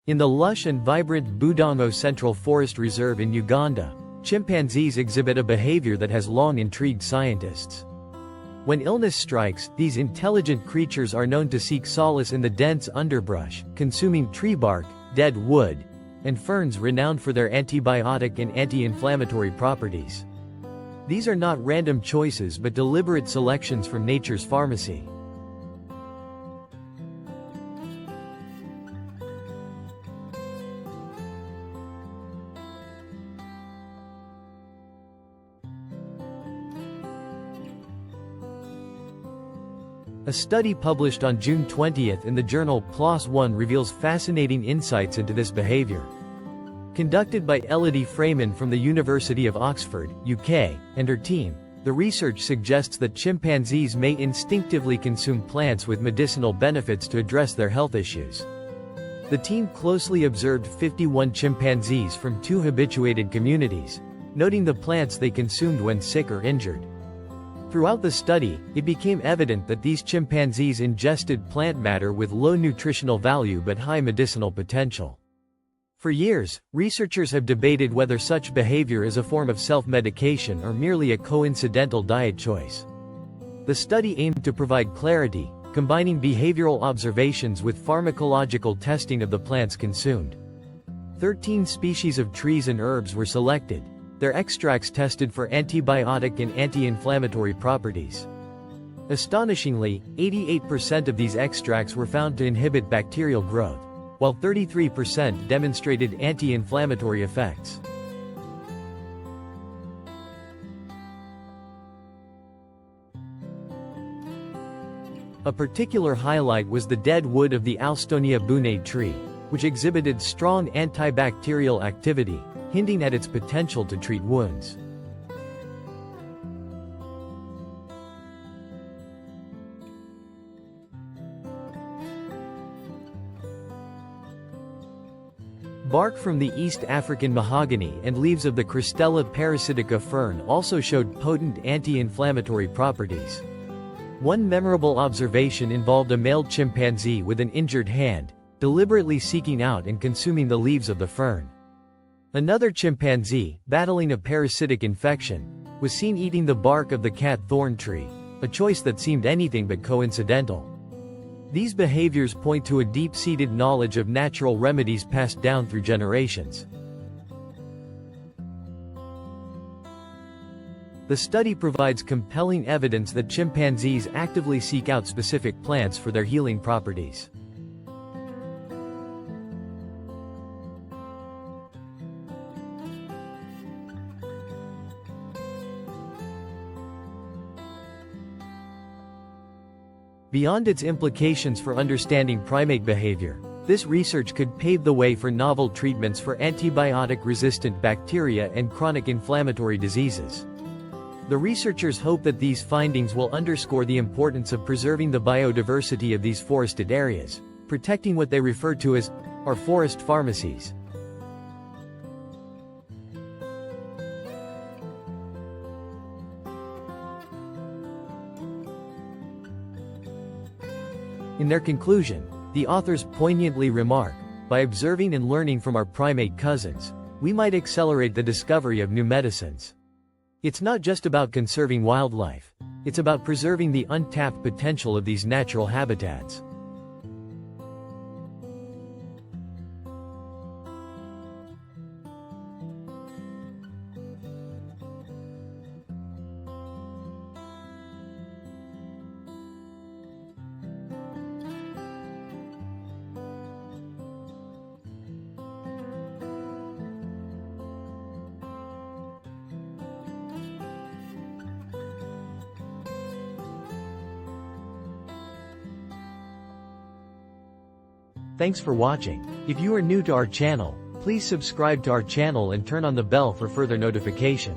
In the lush and vibrant Budongo Central Forest Reserve in Uganda, chimpanzees exhibit a behavior that has long intrigued scientists. When illness strikes, these intelligent creatures are known to seek solace in the dense underbrush, consuming tree bark, dead wood, and ferns renowned for their antibiotic and anti-inflammatory properties. These are not random choices but deliberate selections from nature's pharmacy. A study published on June 20 in the journal PLOS ONE reveals fascinating insights into this behavior. Conducted by Elodie Freeman from the University of Oxford, UK, and her team, the research suggests that chimpanzees may instinctively consume plants with medicinal benefits to address their health issues. The team closely observed 51 chimpanzees from 2 habituated communities, noting the plants they consumed when sick or injured. Throughout the study, it became evident that these chimpanzees ingested plant matter with low nutritional value but high medicinal potential. For years, researchers have debated whether such behavior is a form of self-medication or merely a coincidental diet choice. The study aimed to provide clarity, combining behavioral observations with pharmacological testing of the plants consumed. 13 species of trees and herbs were selected, their extracts tested for antibiotic and anti-inflammatory properties. Astonishingly, 88% of these extracts were found to inhibit bacterial growth, while 33% demonstrated anti-inflammatory effects. A particular highlight was the dead wood of the Alstonia boonei tree, which exhibited strong antibacterial activity, hinting at its potential to treat wounds. Bark from the East African mahogany and leaves of the Christella parasitica fern also showed potent anti-inflammatory properties. One memorable observation involved a male chimpanzee with an injured hand, deliberately seeking out and consuming the leaves of the fern. Another chimpanzee, battling a parasitic infection, was seen eating the bark of the cat thorn tree, a choice that seemed anything but coincidental. These behaviors point to a deep-seated knowledge of natural remedies passed down through generations. The study provides compelling evidence that chimpanzees actively seek out specific plants for their healing properties. Beyond its implications for understanding primate behavior, this research could pave the way for novel treatments for antibiotic-resistant bacteria and chronic inflammatory diseases. The researchers hope that these findings will underscore the importance of preserving the biodiversity of these forested areas, protecting what they refer to as our forest pharmacies. In their conclusion, the authors poignantly remark, by observing and learning from our primate cousins, we might accelerate the discovery of new medicines. It's not just about conserving wildlife, it's about preserving the untapped potential of these natural habitats. Thanks for watching. If you are new to our channel, please subscribe to our channel and turn on the bell for further notification.